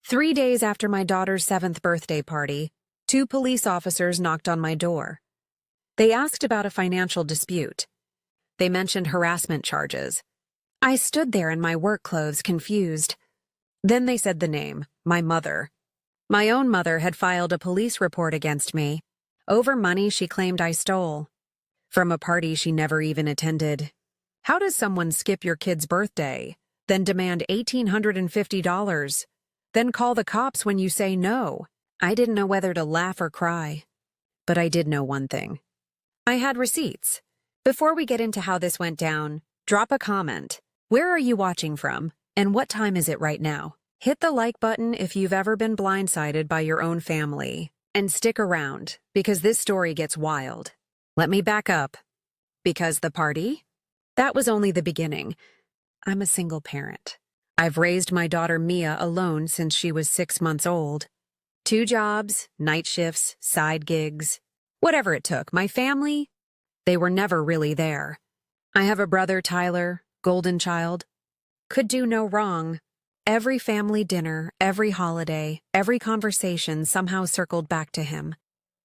3 days after my daughter's 7th birthday party, 2 police officers knocked on my door. They asked about a financial dispute. They mentioned harassment charges. I stood there in my work clothes, confused. Then they said the name, my mother. My own mother had filed a police report against me over money she claimed I stole from a party she never even attended. How does someone skip your kid's birthday, then demand $1,850, then call the cops when you say no? I didn't know whether to laugh or cry. But I did know one thing. I had receipts. Before we get into how this went down, drop a comment. Where are you watching from, and what time is it right now? Hit the like button if you've ever been blindsided by your own family. And stick around, because this story gets wild. Let me back up. Because the party? That was only the beginning. I'm a single parent. I've raised my daughter Mia alone since she was 6 months old. 2 jobs, night shifts, side gigs. Whatever it took, my family, they were never really there. I have a brother, Tyler, golden child. Could do no wrong. Every family dinner, every holiday, every conversation somehow circled back to him.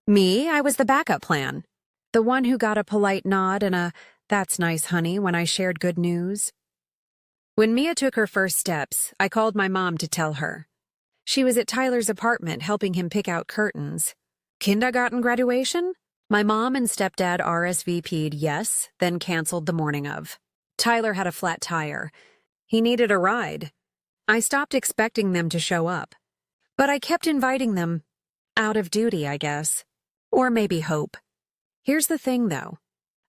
Me, I was the backup plan. The one who got a polite nod and a, "That's nice, honey," when I shared good news. When Mia took her first steps, I called my mom to tell her. She was at Tyler's apartment helping him pick out curtains. Kindergarten graduation? My mom and stepdad RSVP'd yes, then canceled the morning of. Tyler had a flat tire. He needed a ride. I stopped expecting them to show up. But I kept inviting them. Out of duty, I guess. Or maybe hope. Here's the thing, though.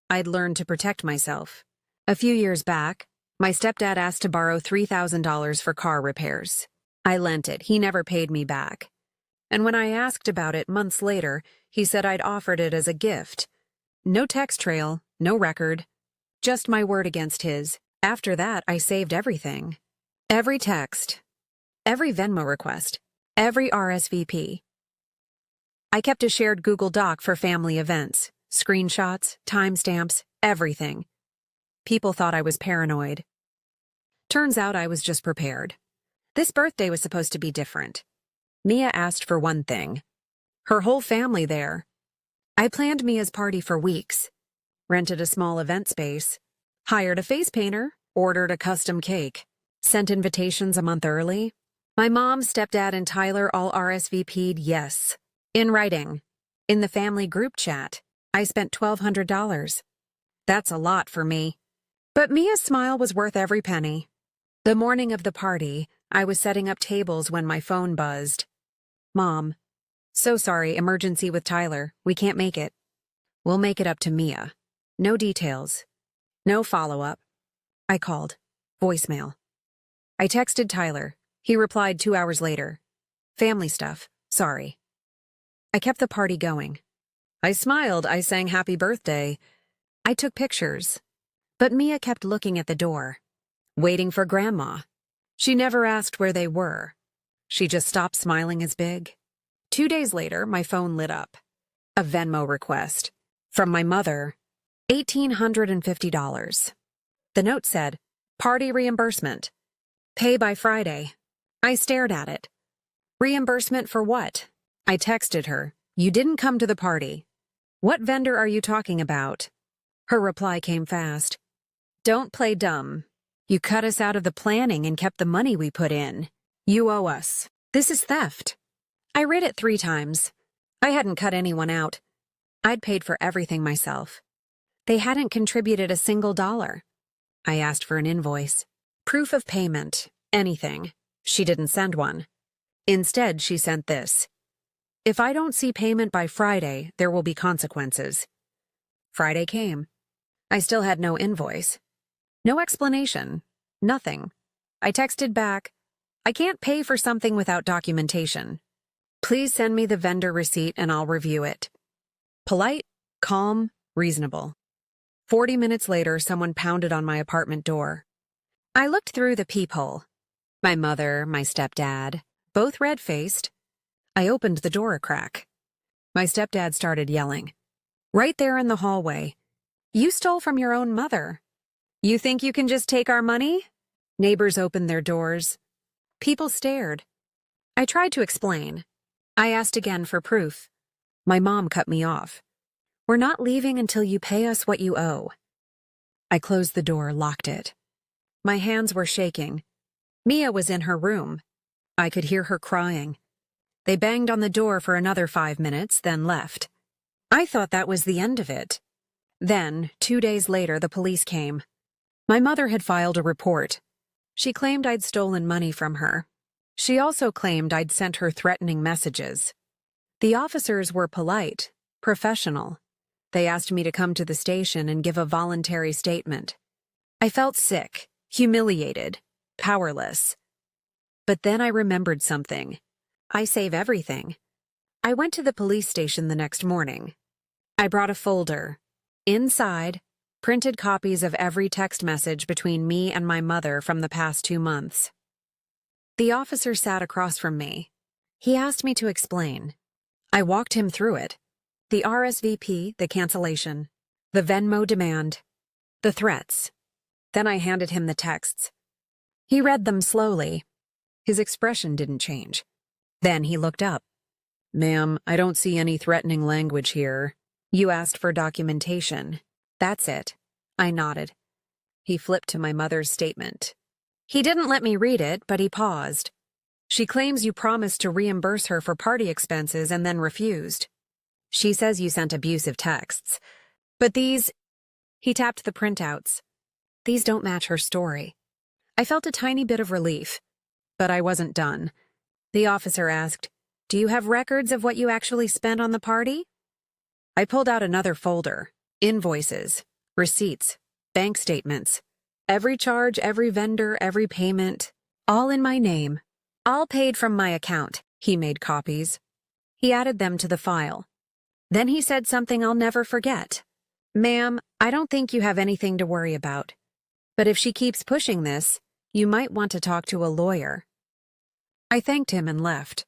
I'd learned to protect myself. A few years back, my stepdad asked to borrow $3,000 for car repairs. I lent it. He never paid me back. And when I asked about it months later, he said I'd offered it as a gift. No text trail, no record. Just my word against his. After that, I saved everything. Every text. Every Venmo request. Every RSVP. I kept a shared Google Doc for family events. Screenshots, timestamps, everything. People thought I was paranoid. Turns out I was just prepared. This birthday was supposed to be different. Mia asked for one thing. Her whole family there. I planned Mia's party for weeks. Rented a small event space. Hired a face painter. Ordered a custom cake. Sent invitations a month early. My mom, stepdad, and Tyler all RSVP'd yes. In writing. In the family group chat. I spent $1,200. That's a lot for me. But Mia's smile was worth every penny. The morning of the party, I was setting up tables when my phone buzzed. Mom. So sorry, emergency with Tyler. We can't make it. We'll make it up to Mia. No details. No follow-up. I called. Voicemail. I texted Tyler. He replied 2 hours later. Family stuff. Sorry. I kept the party going. I smiled. I sang happy birthday. I took pictures. But Mia kept looking at the door. Waiting for Grandma. She never asked where they were. She just stopped smiling as big. 2 days later, my phone lit up. A Venmo request. From my mother. $1,850. The note said, "Party reimbursement. Pay by Friday." I stared at it. Reimbursement for what? I texted her. You didn't come to the party. What vendor are you talking about? Her reply came fast. Don't play dumb. You cut us out of the planning and kept the money we put in. You owe us. This is theft. I read it 3 times. I hadn't cut anyone out. I'd paid for everything myself. They hadn't contributed a single dollar. I asked for an invoice. Proof of payment. Anything. She didn't send one. Instead, she sent this. If I don't see payment by Friday, there will be consequences. Friday came. I still had no invoice. No explanation. Nothing. I texted back, I can't pay for something without documentation. Please send me the vendor receipt and I'll review it. Polite, calm, reasonable. 40 minutes later, someone pounded on my apartment door. I looked through the peephole. My mother, my stepdad, both red-faced. I opened the door a crack. My stepdad started yelling. Right there in the hallway. You stole from your own mother. You think you can just take our money? Neighbors opened their doors. People stared. I tried to explain. I asked again for proof. My mom cut me off. We're not leaving until you pay us what you owe. I closed the door, locked it. My hands were shaking. Mia was in her room. I could hear her crying. They banged on the door for another 5 minutes, then left. I thought that was the end of it. Then, 2 days later, the police came. My mother had filed a report. She claimed I'd stolen money from her. She also claimed I'd sent her threatening messages. The officers were polite, professional. They asked me to come to the station and give a voluntary statement. I felt sick, humiliated, powerless. But then I remembered something. I save everything. I went to the police station the next morning. I brought a folder. Inside, printed copies of every text message between me and my mother from the past 2 months. The officer sat across from me. He asked me to explain. I walked him through it. The RSVP, the cancellation, the Venmo demand, the threats. Then I handed him the texts. He read them slowly. His expression didn't change. Then he looked up. "Ma'am, I don't see any threatening language here. You asked for documentation." "That's it." I nodded. He flipped to my mother's statement. He didn't let me read it, but he paused. "She claims you promised to reimburse her for party expenses and then refused. She says you sent abusive texts. But these..." He tapped the printouts. "These don't match her story." I felt a tiny bit of relief, but I wasn't done. The officer asked, "Do you have records of what you actually spent on the party?" I pulled out another folder. Invoices, receipts, bank statements. Every charge, every vendor, every payment. All in my name. All paid from my account. He made copies. He added them to the file. Then he said something I'll never forget. "Ma'am, I don't think you have anything to worry about. But if she keeps pushing this, you might want to talk to a lawyer." I thanked him and left.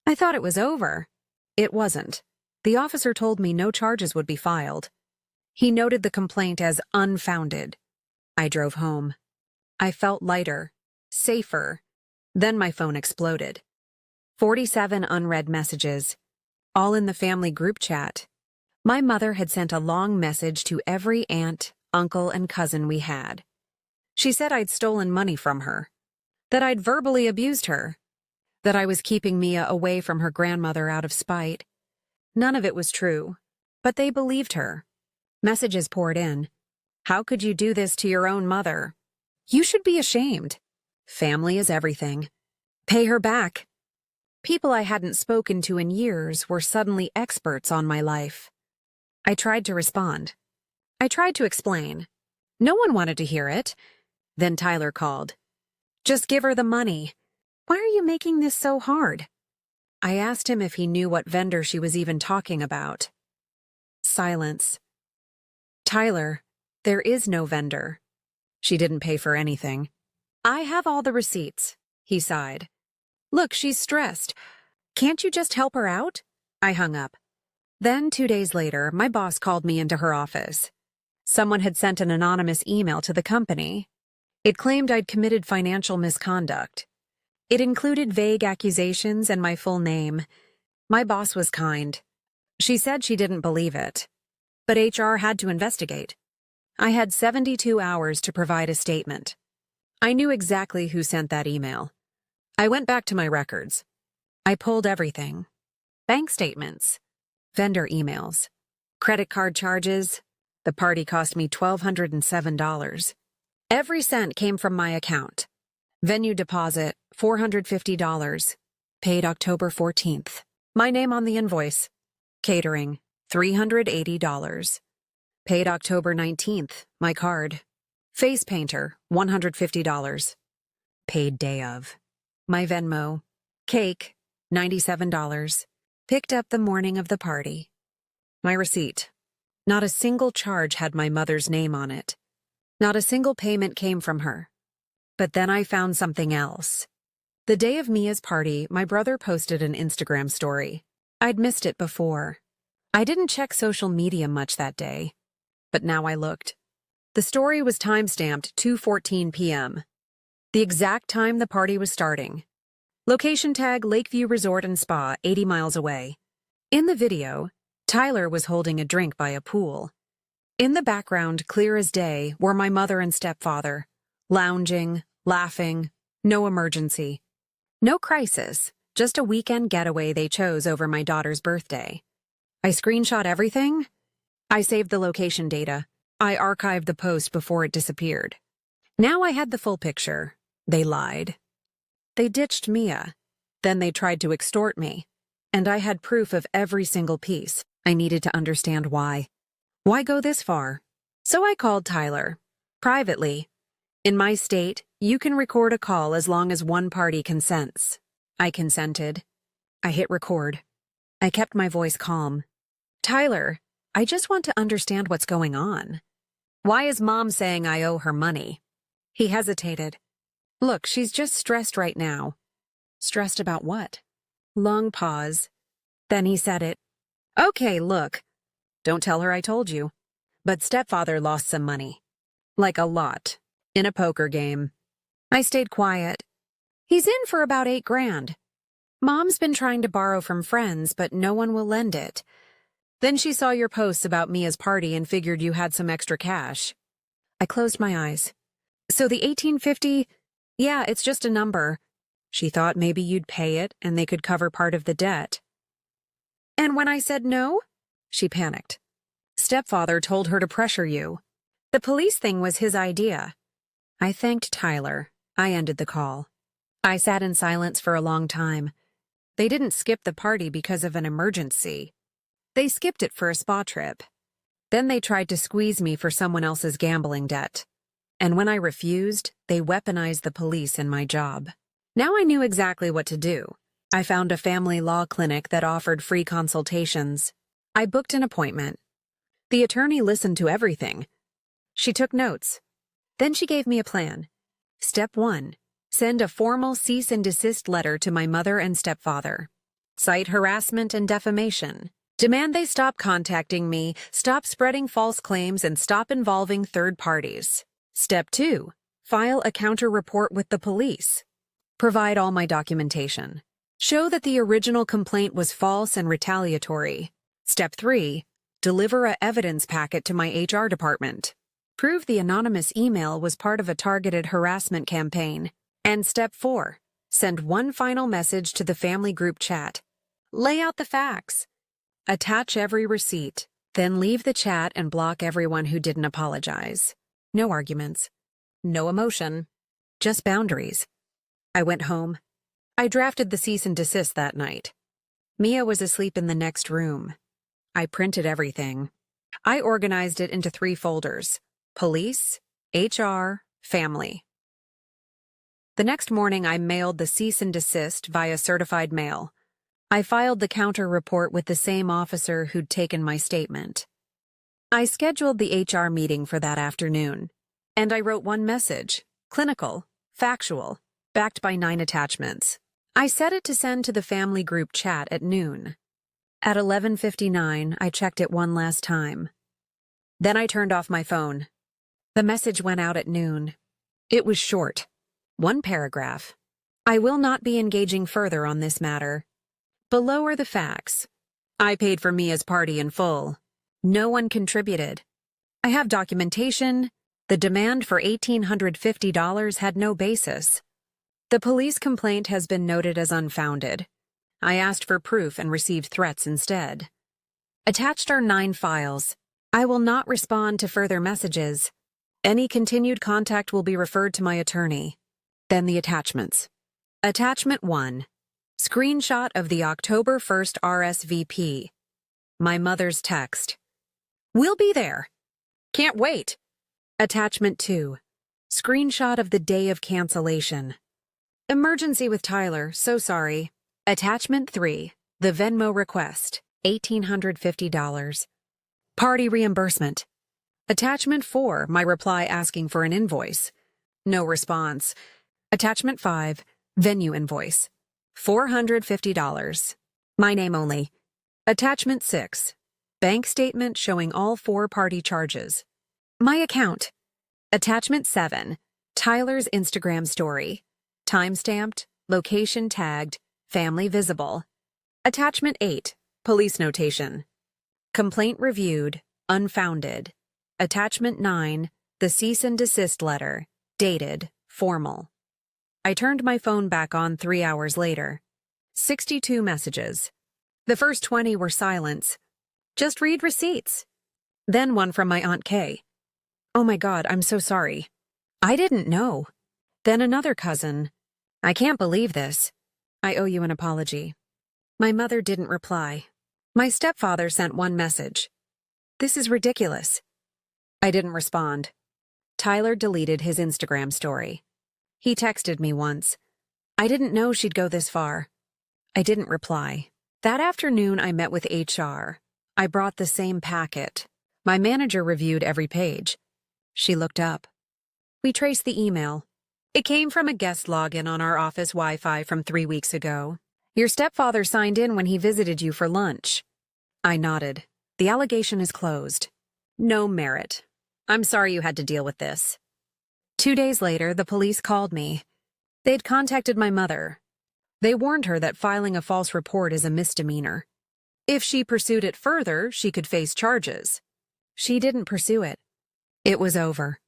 I thought it was over. It wasn't. The officer told me no charges would be filed. He noted the complaint as unfounded. I drove home. I felt lighter, safer. Then my phone exploded. 47 unread messages, all in the family group chat. My mother had sent a long message to every aunt, uncle, and cousin we had. She said I'd stolen money from her, that I'd verbally abused her, that I was keeping Mia away from her grandmother out of spite. None of it was true, but they believed her. Messages poured in. "How could you do this to your own mother? You should be ashamed. Family is everything. Pay her back." People I hadn't spoken to in years were suddenly experts on my life. I tried to respond. I tried to explain. No one wanted to hear it. Then Tyler called. "Just give her the money. Why are you making this so hard?" I asked him if he knew what vendor she was even talking about. Silence. "Tyler, there is no vendor. She didn't pay for anything." "I have all the receipts," he sighed. "Look, she's stressed. Can't you just help her out?" I hung up. Then 2 days later, my boss called me into her office. Someone had sent an anonymous email to the company. It claimed I'd committed financial misconduct. It included vague accusations and my full name. My boss was kind. She said she didn't believe it. But HR had to investigate. I had 72 hours to provide a statement. I knew exactly who sent that email. I went back to my records. I pulled everything. Bank statements, vendor emails, credit card charges. The party cost me $1,207. Every cent came from my account. Venue deposit, $450. Paid October 14th. My name on the invoice. Catering, $380. Paid October 19th. My card. Face painter, $150. Paid day of. My Venmo. Cake, $97. Picked up the morning of the party. My receipt. Not a single charge had my mother's name on it. Not a single payment came from her. But then I found something else. The day of Mia's party, my brother posted an Instagram story. I'd missed it before. I didn't check social media much that day, but now I looked. The story was time-stamped 2:14 p.m., the exact time the party was starting. Location tag Lakeview Resort and Spa, 80 miles away. In the video, Tyler was holding a drink by a pool. In the background, clear as day, were my mother and stepfather, lounging, laughing, no emergency. No crisis, just a weekend getaway they chose over my daughter's birthday. I screenshot everything. I saved the location data. I archived the post before it disappeared. Now I had the full picture. They lied. They ditched Mia. Then they tried to extort me. And I had proof of every single piece. I needed to understand why. Why go this far? So I called Tyler. Privately. In my state, you can record a call as long as one party consents. I consented. I hit record. I kept my voice calm. Tyler, I just want to understand what's going on. Why is Mom saying I owe her money? He hesitated. Look, she's just stressed right now. Stressed about what? Long pause. Then he said it. Okay, look. Don't tell her I told you. But stepfather lost some money. Like a lot. In a poker game. I stayed quiet. He's in for about $8,000. Mom's been trying to borrow from friends, but no one will lend it. Then she saw your posts about Mia's party and figured you had some extra cash. I closed my eyes. So the $1,850, yeah, it's just a number. She thought maybe you'd pay it and they could cover part of the debt. And when I said no, she panicked. Stepfather told her to pressure you. The police thing was his idea. I thanked Tyler. I ended the call. I sat in silence for a long time. They didn't skip the party because of an emergency. They skipped it for a spa trip. Then they tried to squeeze me for someone else's gambling debt. And when I refused, they weaponized the police in my job. Now I knew exactly what to do. I found a family law clinic that offered free consultations. I booked an appointment. The attorney listened to everything. She took notes. Then she gave me a plan. Step 1. Send a formal cease and desist letter to my mother and stepfather. Cite harassment and defamation. Demand they stop contacting me, stop spreading false claims, and stop involving third parties. Step 2. File a counter-report with the police. Provide all my documentation. Show that the original complaint was false and retaliatory. Step 3. Deliver a evidence packet to my HR department. Prove the anonymous email was part of a targeted harassment campaign. And Step 4. Send one final message to the family group chat. Lay out the facts. Attach every receipt. Then leave the chat and block everyone who didn't apologize. No arguments. No emotion. Just boundaries. I went home. I drafted the cease and desist that night. Mia was asleep in the next room. I printed everything. I organized it into 3 folders: police, HR, family. The next morning, I mailed the cease and desist via certified mail. I filed the counter report with the same officer who'd taken my statement. I scheduled the HR meeting for that afternoon, and I wrote one message: clinical, factual, backed by 9 attachments. I set it to send to the family group chat at noon. At 11:59, I checked it one last time. Then I turned off my phone. The message went out at noon. It was short. 1 paragraph. I will not be engaging further on this matter. Below are the facts. I paid for Mia's party in full. No one contributed. I have documentation. The demand for $1,850 had no basis. The police complaint has been noted as unfounded. I asked for proof and received threats instead. Attached are 9 files. I will not respond to further messages. Any continued contact will be referred to my attorney. Then the attachments. Attachment 1. Screenshot of the October 1st RSVP. My mother's text. We'll be there. Can't wait. Attachment 2. Screenshot of the day of cancellation. Emergency with Tyler, so sorry. Attachment 3. The Venmo request, $1,850. Party reimbursement. Attachment 4. My reply asking for an invoice. No response. Attachment 5. Venue invoice, $450. My name only. Attachment 6. Bank statement showing all 4 party charges. My account. Attachment 7. Tyler's Instagram story. Timestamped Location tagged, family visible. Attachment 8, police notation. Complaint reviewed, unfounded. Attachment 9, the cease and desist letter, dated, formal. I turned my phone back on 3 hours later. 62 messages. The first 20 were silence. Just read receipts. Then one from my Aunt Kay. Oh my God, I'm so sorry. I didn't know. Then another cousin. I can't believe this. I owe you an apology. My mother didn't reply. My stepfather sent one message. This is ridiculous. I didn't respond. Tyler deleted his Instagram story. He texted me once. I didn't know she'd go this far. I didn't reply. That afternoon, I met with HR. I brought the same packet. My manager reviewed every page. She looked up. We traced the email. It came from a guest login on our office Wi-Fi from 3 weeks ago. Your stepfather signed in when he visited you for lunch. I nodded. The allegation is closed. No merit. I'm sorry you had to deal with this. 2 days later, the police called me. They'd contacted my mother. They warned her that filing a false report is a misdemeanor. If she pursued it further, she could face charges. She didn't pursue it. It was over.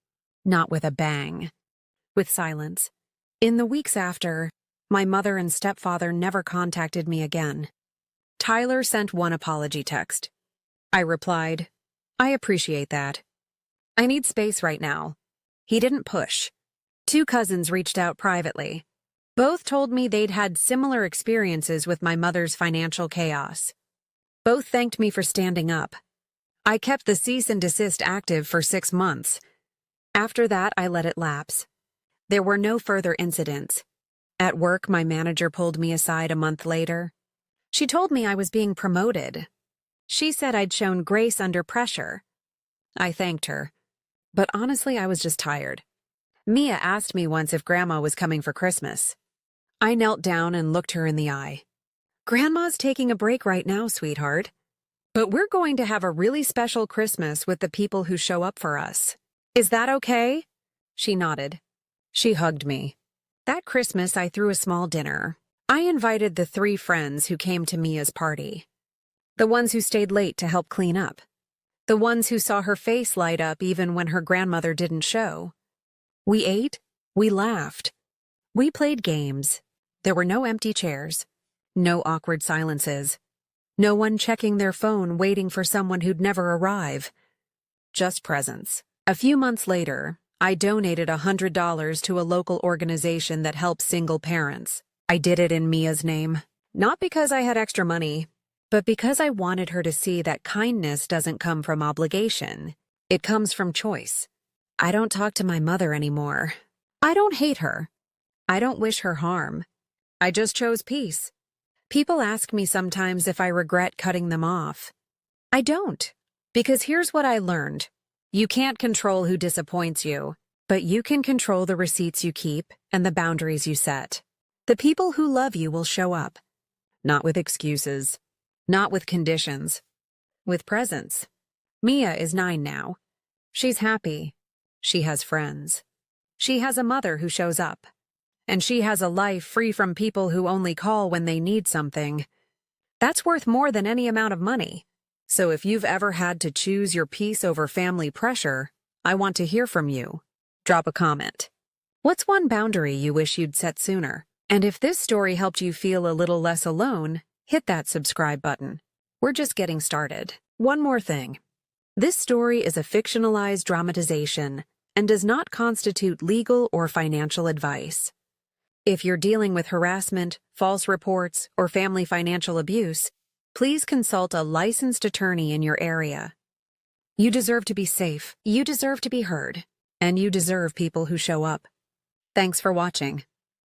Not with a bang. With silence. In the weeks after, my mother and stepfather never contacted me again. Tyler sent one apology text. I replied, I appreciate that. I need space right now. He didn't push. 2 cousins reached out privately. Both told me they'd had similar experiences with my mother's financial chaos. Both thanked me for standing up. I kept the cease and desist active for 6 months. After that, I let it lapse. There were no further incidents. At work, my manager pulled me aside a month later. She told me I was being promoted. She said I'd shown grace under pressure. I thanked her. But honestly, I was just tired. Mia asked me once if Grandma was coming for Christmas. I knelt down and looked her in the eye. Grandma's taking a break right now, sweetheart. But we're going to have a really special Christmas with the people who show up for us. Is that okay? She nodded. She hugged me. That Christmas, I threw a small dinner. I invited the 3 friends who came to Mia's party. The ones who stayed late to help clean up. The ones who saw her face light up even when her grandmother didn't show. We ate. We laughed. We played games. There were no empty chairs. No awkward silences. No one checking their phone waiting for someone who'd never arrive. Just presents. A few months later, I donated $100 to a local organization that helps single parents. I did it in Mia's name. Not because I had extra money, but because I wanted her to see that kindness doesn't come from obligation. It comes from choice. I don't talk to my mother anymore. I don't hate her. I don't wish her harm. I just chose peace. People ask me sometimes if I regret cutting them off. I don't. Because here's what I learned. You can't control who disappoints you, but you can control the receipts you keep and the boundaries you set. The people who love you will show up. Not with excuses. Not with conditions. With presence. Mia is 9 now. She's happy. She has friends. She has a mother who shows up. And she has a life free from people who only call when they need something. That's worth more than any amount of money. So if you've ever had to choose your peace over family pressure, I want to hear from you. Drop a comment. What's one boundary you wish you'd set sooner? And if this story helped you feel a little less alone, hit that subscribe button. We're just getting started. One more thing. This story is a fictionalized dramatization and does not constitute legal or financial advice. If you're dealing with harassment, false reports, or family financial abuse, please consult a licensed attorney in your area. You deserve to be safe, you deserve to be heard, and you deserve people who show up. Thanks for watching.